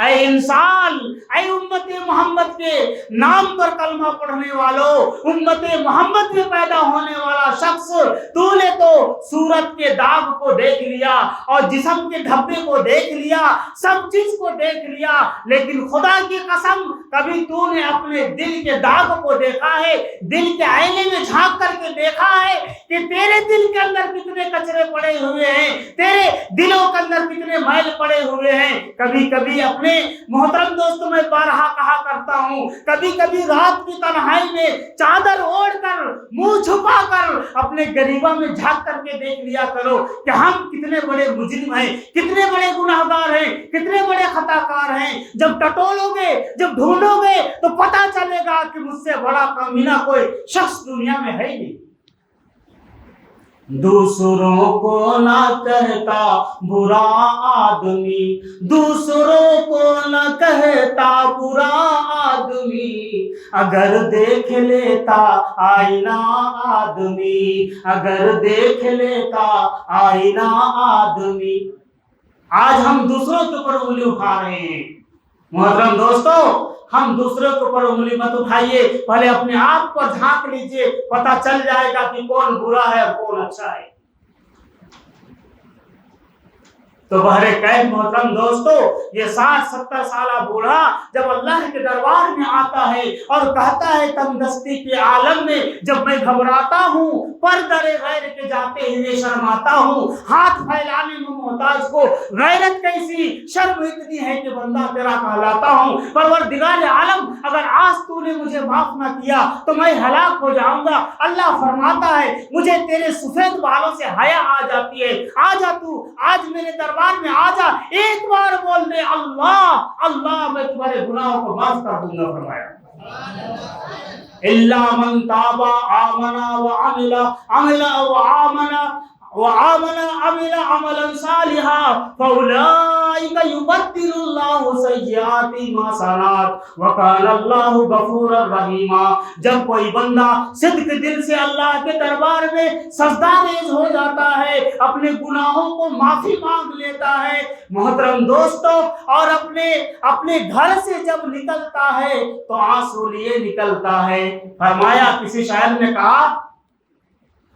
اے انسان، اے امت محمد کے نام پر کلمہ پڑھنے والوں، امت محمد میں پیدا ہونے والا شخص، تو نے تو صورت کے داغ کو دیکھ لیا اور جسم کے دھبے کو دیکھ لیا، سب چیز کو دیکھ لیا، لیکن خدا کی قسم کبھی تو نے اپنے دل کے داغ کو دیکھا ہے؟ دل کے آئینے میں جھانک کر کے دیکھا ہے کہ تیرے دل کے اندر کتنے کچرے پڑے ہوئے ہیں، تیرے دلوں کے اندر کتنے میل پڑے ہوئے ہیں؟ کبھی کبھی اپنے محترم دوستوں میں بارہا کہا کرتا ہوں، کبھی کبھی رات کی تنہائی میں چادر اوڑھ کر، منہ چھپا کر اپنے گریباں میں جھانک کر کے دیکھ لیا کرو کہ ہم کتنے بڑے مجرم ہیں، کتنے بڑے گناہگار ہیں، کتنے بڑے خطا کار ہیں۔ جب ٹٹولو گے، جب ڈھونڈو گے تو پتہ چلے گا کہ مجھ سے بڑا کمینہ کوئی شخص دنیا میں ہے ہی نہیں۔ دوسروں کو نہ کہتا برا آدمی، دوسروں کو نہ کہتا برا آدمی، اگر دیکھ لیتا آئینہ آدمی، اگر دیکھ لیتا آئینہ آدمی۔ آج ہم دوسروں کے اوپر انگلی اٹھا رہے ہیں۔ محترم دوستو، ہم دوسروں کے اوپر انگلی مت اٹھائیے، پہلے اپنے آپ پر جھانک لیجئے، پتہ چل جائے گا کہ کون برا ہے اور کون اچھا ہے۔ تو بہر کیف محترم دوستو، یہ 60-70 سالہ بوڑھا جب اللہ کے دربار میں آتا ہے اور کہتا ہے تنگ دستی کے عالم میں جب میں گھبراتا ہوں، پر در غیر کے جاتے ہوئے شرماتا ہوں، ہاتھ پھیلانے میں محتاج کو غیرت کیسی، شرم اتنی ہے کہ بندہ تیرا کہلاتا ہوں، پروردگار عالم اگر آج تو نے مجھے معاف نہ کیا تو میں ہلاک ہو جاؤں گا۔ اللہ فرماتا ہے مجھے تیرے سفید بالوں سے حیا آ جاتی ہے، آ جا تو آج میرے دربار میں آ جا، ایک بار بول دے اللہ اللہ، میں تمہارے گناہوں کو معاف کر دوں گا۔ فرمایا الا من تاب آمن وعمل عملا صالحا فاولئک یبدل اللہ سیئاتہم حسنات وکان اللہ غفورا رحیما۔ جب کوئی بندہ صدق دل سے اللہ کے دربار میں سجدہ ریز ہو جاتا ہے، اپنے گناہوں کو معافی مانگ لیتا ہے محترم دوستو، اور اپنے گھر سے جب نکلتا ہے تو آنسو لیے نکلتا ہے۔ فرمایا کسی شاعر نے کہا،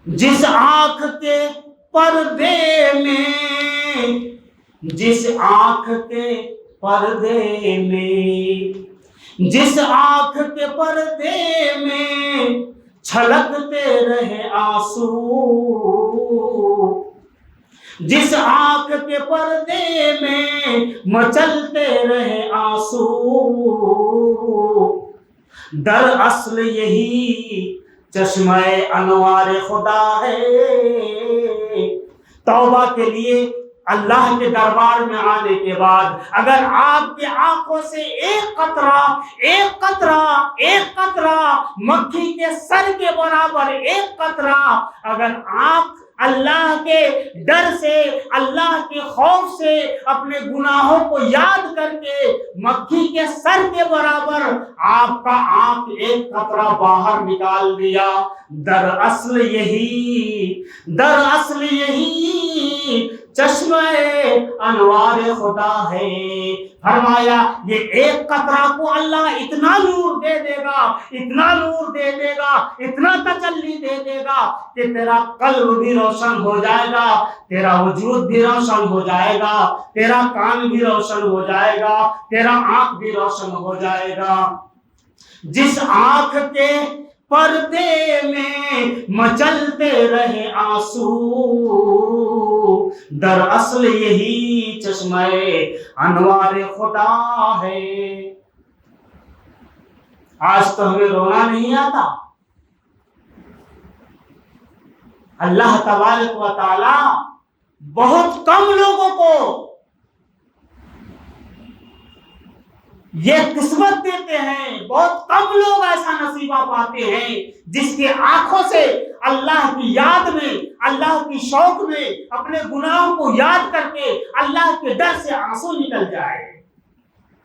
جس آنکھ کے پردے میں، جس آنکھ کے پردے میں، جس آنکھ کے پردے میں چھلکتے رہے آنسو، جس آنکھ کے پردے میں مچلتے رہے آنسو، دراصل یہی چشمہ انوار خدا ہے۔ توبہ کے لیے اللہ کے دربار میں آنے کے بعد اگر آپ کی آنکھوں سے ایک قطرہ مکھی کے سر کے برابر ایک قطرہ اگر آپ اللہ کے ڈر سے، اللہ کے خوف سے اپنے گناہوں کو یاد کر کے مکھی کے سر کے برابر آپ کا آنکھ ایک قطرہ باہر نکال دیا، دراصل یہی چشمہ انوار خدا ہے۔ فرمایا یہ ایک قطرہ کو اللہ اتنا نور دے دے گا، اتنا نور دے دے گا، اتنا تجلی دے دے گا کہ تیرا قلب بھی روشن ہو جائے گا، تیرا وجود بھی روشن ہو جائے گا، تیرا کان بھی روشن ہو جائے گا، تیرا آنکھ بھی روشن ہو جائے گا۔ جس آنکھ کے پردے میں مچلتے رہے آنسو، دراصل یہی چشمہ انوار خدا ہے۔ آج تو ہمیں رونا نہیں آتا۔ اللہ تبارک و تعالی بہت کم لوگوں کو یہ قسمت دیتے ہیں، بہت کم لوگ ایسا نصیبہ پاتے ہیں جس کی آنکھوں سے اللہ کی یاد میں، اللہ کی شوق میں اپنے گناہوں کو یاد کر کے اللہ کے ڈر سے آنسو نکل جائے۔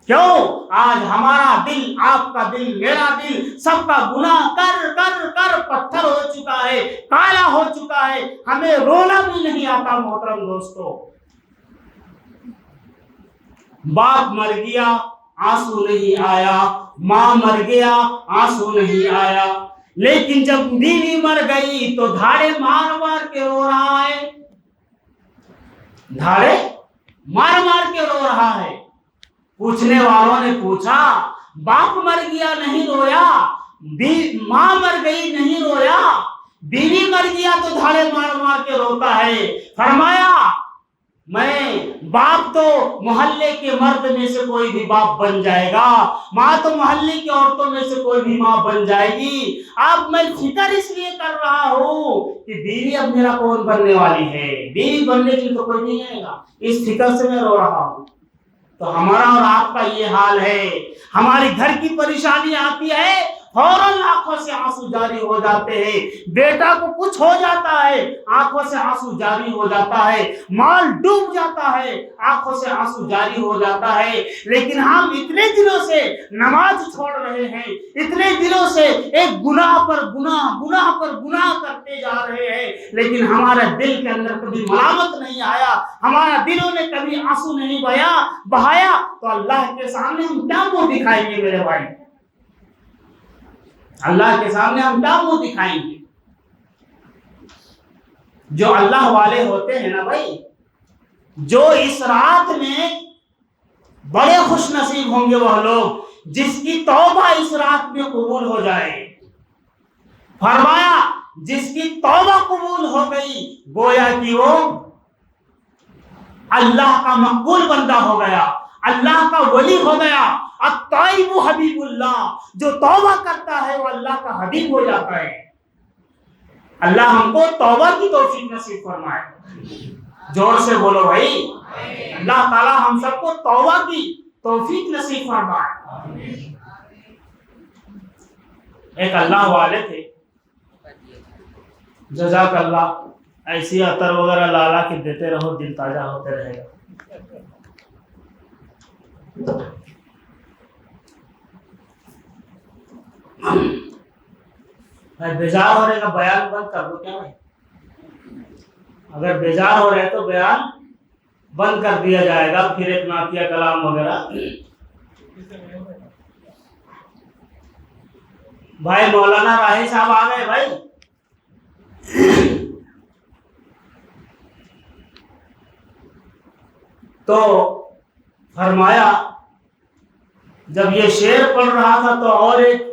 کیوں؟ آج ہمارا دل، آپ کا دل، میرا دل، سب کا گناہ کر کر کر پتھر ہو چکا ہے، کالا ہو چکا ہے، ہمیں رونا بھی نہیں آتا محترم دوستو۔ باپ مر گیا آنسو نہیں آیا، ماں مر گیا آنسو نہیں آیا، لیکن جب بیوی مر گئی تو دھاڑے مار مار کے رو رہا ہے، دھاڑے مار مار کے رو رہا ہے۔ پوچھنے والوں نے پوچھا باپ مر گیا نہیں رویا، ماں مر گئی نہیں رویا، بیوی مر گیا تو دھاڑے مار مار کے روتا ہے؟ فرمایا میں باپ تو محلے کے مرد میں سے کوئی بھی باپ بن جائے گا، ماں تو محلے کی عورتوں میں سے کوئی بھی ماں بن جائے گی، اب میں فکر اس لیے کر رہا ہوں کہ بیوی اب میرا کون بننے والی ہے، بیوی بننے کے لیے تو کوئی نہیں آئے گا، اس فکر سے میں رو رہا ہوں۔ تو ہمارا اور آپ کا یہ حال ہے، ہمارے گھر کی پریشانی آتی ہے فوراً آنکھوں سے آنسو جاری ہو جاتے ہیں، بیٹا کو کچھ ہو جاتا ہے آنکھوں سے آنسو جاری ہو جاتا ہے، مال ڈوب جاتا ہے آنکھوں سے آنسو جاری ہو جاتا ہے، لیکن ہم اتنے دنوں سے نماز چھوڑ رہے ہیں، اتنے دنوں سے ایک گناہ پر گناہ، گناہ پر گناہ کرتے جا رہے ہیں، لیکن ہمارے دل کے اندر کبھی ملامت نہیں آیا، ہمارا دلوں نے کبھی آنسو نہیں بہایا، تو اللہ کے سامنے ہم کیا منہ دکھائیں گے میرے بھائی؟ اللہ کے سامنے ہم کیا منہ دکھائیں گے؟ جو اللہ والے ہوتے ہیں نا بھائی، جو اس رات میں بڑے خوش نصیب ہوں گے وہ لوگ جس کی توبہ اس رات میں قبول ہو جائے۔ فرمایا جس کی توبہ قبول ہو گئی گویا کہ وہ اللہ کا مقبول بندہ ہو گیا، اللہ کا ولی ہو گیا۔ التائب حبیب اللہ، جو توبہ کرتا ہے وہ اللہ کا حبیب ہو جاتا ہے۔ اللہ ہم کو توبہ کی توفیق نصیب فرمائے، زور سے بولو بھائی، اللہ تعالی ہم سب کو توبہ کی توفیق نصیب فرمائے۔ ایک اللہ والے تھے، جزاک اللہ، ایسی عطر وغیرہ لالا کے دیتے رہو دل تازہ ہوتے رہے گا۔ بیزار ہو رہے کا بیان بند کر دو کیا بھائی؟ اگر بیزار ہو رہے تو بیان بند کر دیا جائے گا، پھر ایک نعتیہ کلام وغیرہ۔ بھائی مولانا راہی صاحب آ گئے بھائی۔ تو فرمایا جب یہ شعر پڑھ رہا تھا تو اور ایک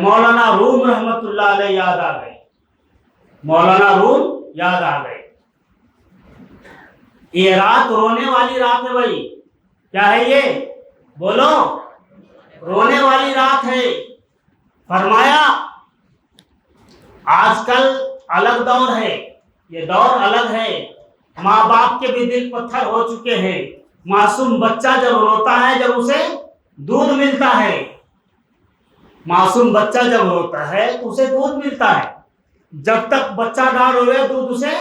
مولانا روم رحمت اللہ علیہ یاد آ گئے، مولانا روم یاد آ گئے۔ یہ رات رونے والی رات ہے بھائی، کیا ہے یہ؟ بولو، رونے والی رات ہے۔ فرمایا آج کل الگ دور ہے، یہ دور الگ ہے، ماں باپ کے بھی دل پتھر ہو چکے ہیں، معصوم بچہ جب روتا ہے، جب اسے دودھ ملتا ہے، معصوم بچہ جب روتا ہے تو اسے دودھ ملتا ہے، جب تک بچہ نہ روئے دودھ اسے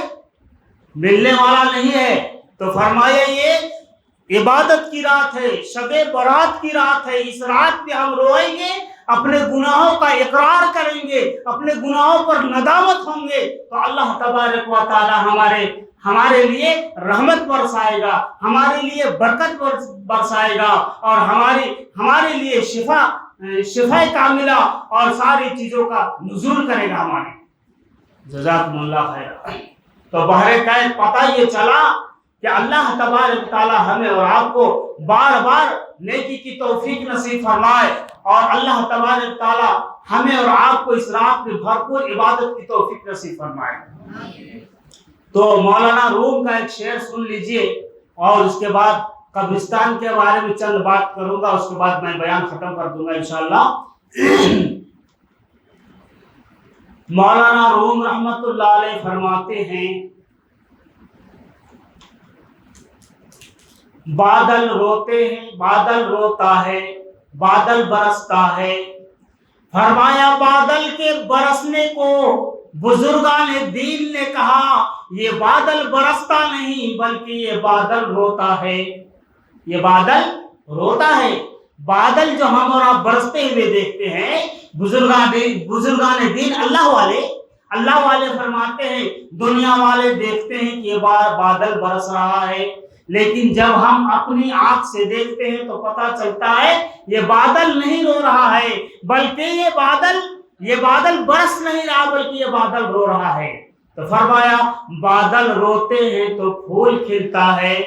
ملنے والا نہیں ہے۔ تو فرمایا یہ عبادت کی رات ہے، شب برات کی رات ہے، اس رات میں ہم روئیں گے، اپنے گناہوں کا اقرار کریں گے، اپنے گناہوں پر ندامت ہوں گے، تو اللہ تبارک و تعالی ہمارے لیے رحمت برسائے گا، ہمارے لیے برکت برسائے گا، اور ہمارے لیے شفا کاملہ اور ساری چیزوں کا نزول کرے گا ہمارے۔ جزاکم اللہ خیر۔ تو بہرکیف پتہ یہ چلا کہ اللہ تبارک تعالی ہمیں اور آپ کو بار بار نیکی کی توفیق نصیب فرمائے، اور اللہ تبارک تعالی ہمیں اور آپ کو اس رات میں بھرپور عبادت کی توفیق نصیب فرمائے۔ تو مولانا روم کا ایک شعر سن لیجئے، اور اس کے بعد قبرستان کے بارے میں چند بات کروں گا، اس کے بعد میں بیان ختم کر دوں گا انشاءاللہ۔ مولانا روم رحمت اللہ علیہ فرماتے ہیں بادل روتے ہیں، بادل روتا ہے، بادل برستا ہے۔ فرمایا بادل کے برسنے کو بزرگان دین نے کہا یہ بادل برستا نہیں بلکہ یہ بادل روتا ہے، یہ بادل روتا ہے۔ بادل جو ہم اور آپ برستے ہوئے دیکھتے ہیں، بزرگان دین اللہ والے فرماتے ہیں، دنیا والے دیکھتے ہیں کہ یہ بادل برس رہا ہے، لیکن جب ہم اپنی آنکھ سے دیکھتے ہیں تو پتہ چلتا ہے یہ بادل نہیں رو رہا ہے، بلکہ یہ بادل برس نہیں رہا، بلکہ یہ بادل رو رہا ہے۔ تو فرمایا بادل روتے ہیں تو پھول کھلتا ہے،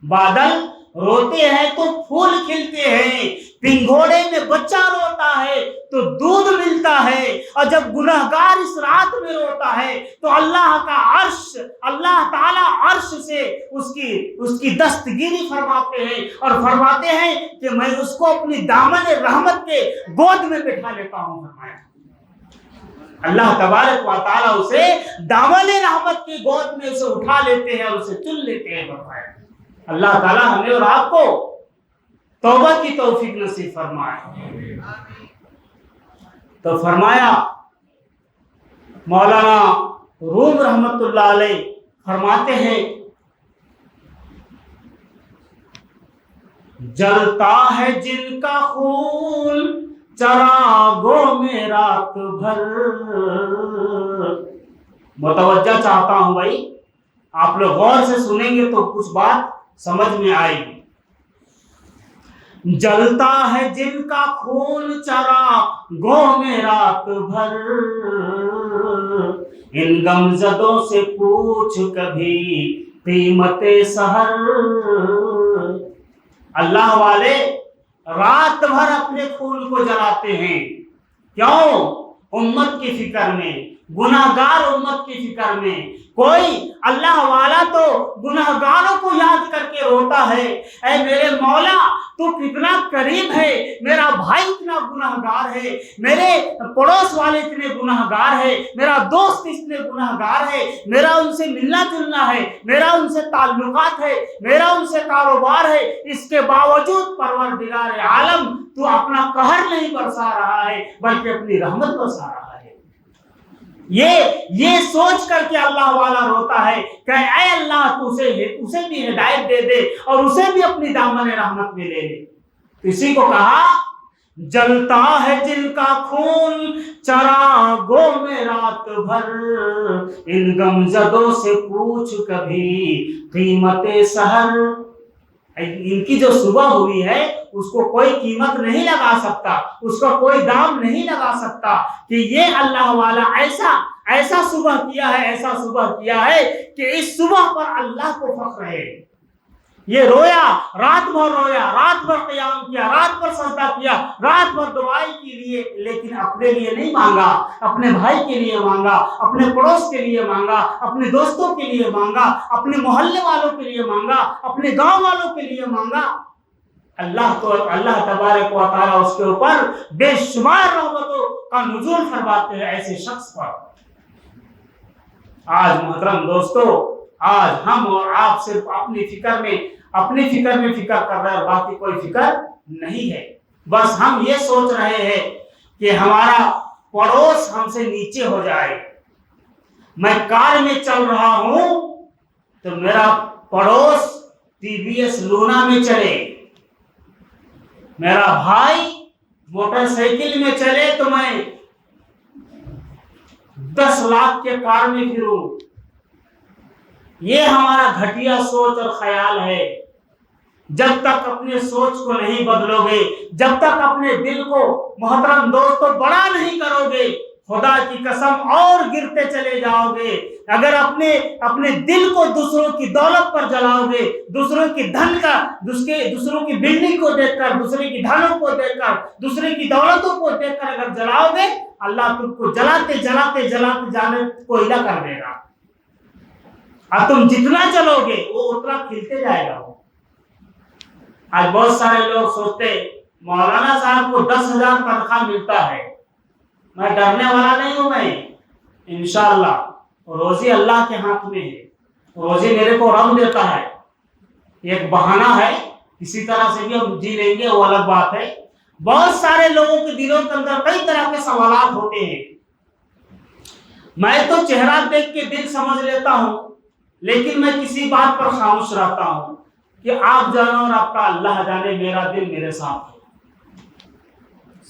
بادل روتے ہیں تو پھول کھلتے ہیں، پنگھوڑے میں بچہ روتا ہے تو دودھ ملتا ہے، اور جب گنہگار اس رات میں روتا ہے تو اللہ تعالی عرش سے اس کی دستگیری فرماتے ہیں، اور فرماتے ہیں کہ میں اس کو اپنی دامن رحمت کے گود میں بٹھا لیتا ہوں۔ فرمایا اللہ تبارک و تعالی اسے دامن رحمت کی گود میں اسے اٹھا لیتے ہیں اور اسے چن لیتے ہیں۔ فرمایا اللہ تعالی ہمیں اور آپ کو توبہ کی توفیق نصیب فرمائے۔ تو فرمایا مولانا روم رحمت اللہ علیہ فرماتے ہیں، جلتا ہے جن کا خون چراغوں میں رات بھر۔ متوجہ چاہتا ہوں بھائی، آپ لوگ غور سے سنیں گے تو کچھ بات سمجھ میں آئے گی۔ جلتا ہے جن کا خون چراغوں میں رات بھر، ان غمزدوں سے پوچھ کبھی قیمت سحر۔ اللہ والے رات بھر اپنے خون کو جلاتے ہیں، کیوں؟ امت کی فکر میں، گناہگار امت کی فکر میں۔ کوئی اللہ والا تو گناہگاروں کو یاد کر کے روتا ہے، اے میرے مولا تو کتنا قریب ہے، میرا بھائی اتنا گناہگار ہے، میرے پڑوس والے اتنے گناہگار ہے، میرا دوست اتنے گناہگار ہے، میرا ان سے ملنا جلنا ہے، میرا ان سے تعلقات ہے، میرا ان سے کاروبار ہے، اس کے باوجود پروردگار عالم تو اپنا قہر نہیں برسا رہا ہے بلکہ اپنی رحمت برسا رہا ہے۔ یہ سوچ کر کے اللہ والا روتا ہے کہ اے اللہ تو اسے بھی ہدایت دے دے اور اسے بھی اپنی دامن رحمت میں لے لے۔ اسی کو کہا جلتا ہے جن کا خون چراغوں میں رات بھر، ان غمزدوں سے پوچھ کبھی قیمت سحر۔ ان کی جو صبح ہوئی ہے اس کو کوئی قیمت نہیں لگا سکتا، اس کا کوئی دام نہیں لگا سکتا کہ یہ اللہ والا ایسا صبح کیا ہے، ایسا صبح کیا ہے کہ اس صبح پر اللہ کو فخر ہے۔ یہ رویا، رات بھر قیام کیا، رات بھر سجدہ کیا، رات بھر دعائی کے لیے، لیکن اپنے لیے نہیں مانگا، اپنے بھائی کے لیے مانگا، اپنے پڑوس کے لیے مانگا، اپنے دوستوں کے لیے مانگا، اپنے محلے والوں کے لیے مانگا، اپنے گاؤں والوں کے لیے مانگا۔ اللہ تبارک و تعالی اس کے اوپر بے شمار رحمتوں کا نزول فرماتے ہیں ایسے شخص پر۔ آج محترم دوستو، آج ہم اور آپ صرف اپنی فکر میں فکر کر رہے ہیں، باقی کوئی فکر نہیں ہے۔ بس ہم یہ سوچ رہے ہیں کہ ہمارا پڑوس ہم سے نیچے ہو جائے۔ میں کار میں چل رہا ہوں تو میرا پڑوس TVS لونا میں چلے، میرا بھائی موٹر سائیکل میں چلے تو میں 10 لاکھ کے کار میں پھروں۔ یہ ہمارا گھٹیا سوچ اور خیال ہے۔ جب تک اپنے سوچ کو نہیں بدلو گے، جب تک اپنے دل کو محترم دوستو بڑا نہیں کرو گے، خدا کی قسم اور گرتے چلے جاؤ گے۔ اگر اپنے دل کو دوسروں کی دولت پر جلاؤ گے، دوسروں کی دھن کا، دوسروں کی بلڈنگ کو دیکھ کر، دوسرے کی دھنوں کو دیکھ کر، دوسرے کی دولتوں کو دیکھ کر اگر جلاؤ گے، اللہ تم کو جلاتے جلاتے جلاتے جانے کوئلہ کر دے گا، اور تم جتنا چلو گے وہ اتنا کھلتے جائے گا۔ آج بہت سارے لوگ سوچتے مولانا صاحب کو 10,000 تنخواہ ملتا ہے، میں ڈرنے والا نہیں ہوں، میں انشاءاللہ روزی اللہ کے ہاتھ میں ہے، روزی میرے کو رب دیتا ہے، ایک بہانہ ہے، کسی طرح سے بھی ہم جی لیں گے وہ الگ بات ہے۔ بہت سارے لوگوں کے دلوں کے اندر کئی طرح کے سوالات ہوتے ہیں، میں تو چہرہ دیکھ کے دل سمجھ لیتا ہوں، لیکن میں کسی بات پر خاموش رہتا ہوں۔ کہ آپ جانے اور آپ کا اللہ جانے میرا دل میرے ساتھ ہے۔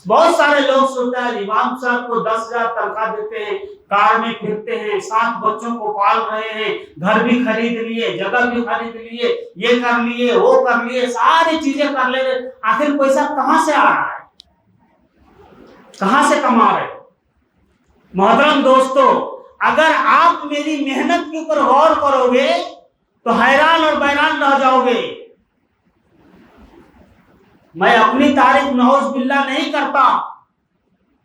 بہت سارے لوگ سنتے ہیں امام صاحب کو 10,000 تنخواہ دیتے ہیں، کار میں پھرتے ہیں، 7 بچوں کو پال رہے ہیں، گھر بھی خرید لیے، جگہ بھی خرید لیے، یہ کر لیے وہ کر لیے، ساری چیزیں کر لے رہے، آخر پیسہ کہاں سے آ رہا ہے؟ کہاں سے کما رہے؟ محترم دوستو، اگر آپ میری محنت کے اوپر غور کرو گے تو حیران اور بیران رہ جاؤ گے۔ میں اپنی تعریف نعوذ باللہ نہیں کرتا،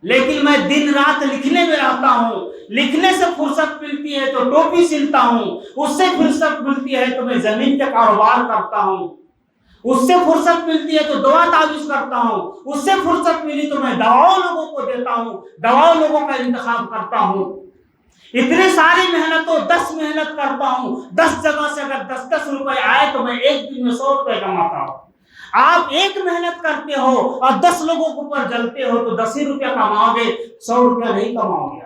لیکن میں دن رات لکھنے میں رہتا ہوں، لکھنے سے فرصت ملتی ہے تو ٹوپی سلتا ہوں، اس سے فرصت ملتی ہے تو میں زمین کا کاروبار کرتا ہوں، اس سے فرصت ملتی ہے تو دوا تعویذ کرتا ہوں، اس سے فرصت ملی تو میں دواؤں لوگوں کو دیتا ہوں، دواؤں لوگوں کا انتخاب کرتا ہوں۔ اتنی ساری محنتوں 10 محنت کرتا ہوں، 10 جگہ سے اگر 10 روپے آئے تو میں ایک دن میں 100 روپے کماتا ہوں۔ آپ ایک محنت کرتے ہو اور 10 لوگوں کے اوپر جلتے ہو تو 10 ہی روپیہ کماؤ گے، 100 روپیہ نہیں کماؤ گے۔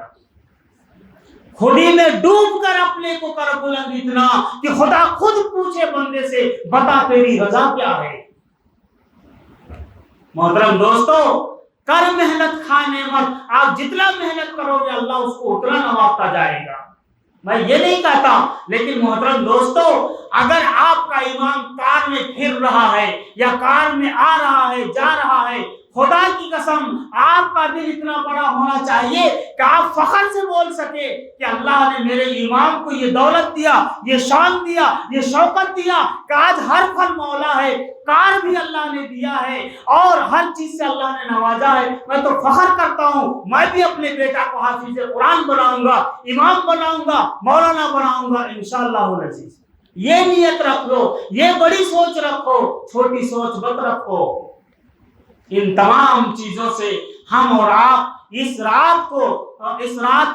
خودی میں ڈوب کر اپنے کو کر بلند اتنا کہ خدا خود پوچھے بندے سے بتا تیری رضا کیا ہے۔ محترم دوستو، کر محنت کھا نعمت، آپ جتنا محنت کرو گے اللہ اس کو اتنا نوازتا جائے گا۔ میں یہ نہیں کہتا، لیکن محترم دوستو، اگر آپ کا امام کار میں پھر رہا ہے یا کار میں آ رہا ہے جا رہا ہے، خدا کی قسم آپ کا دل اتنا بڑا ہونا چاہیے کہ آپ فخر سے بول سکے کہ اللہ نے میرے امام کو یہ دولت دیا، یہ شان دیا، یہ شوکت دیا کہ آج ہر پھل مولا ہے، کار بھی اللہ نے دیا ہے اور ہر چیز سے اللہ نے نوازا ہے۔ میں تو فخر کرتا ہوں، میں بھی اپنے بیٹا کو حافظ قرآن بناؤں گا، امام بناؤں گا، مولانا بناؤں گا انشاءاللہ العزیز۔ یہ نیت رکھ لو، یہ بڑی سوچ رکھو، چھوٹی سوچ مت رکھو۔ ان تمام چیزوں سے ہم اور آپ اس رات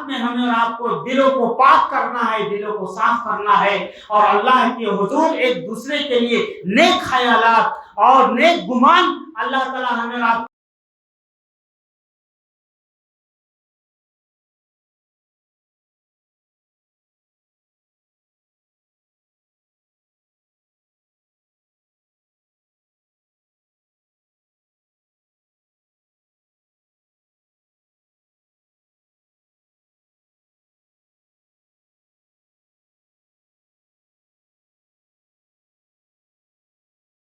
میں ہمیں اور آپ کو دلوں کو پاک کرنا ہے، دلوں کو صاف کرنا ہے اور اللہ کے حضور ایک دوسرے کے لیے نیک خیالات اور نیک گمان اللہ تعالی ہمیں اور آپ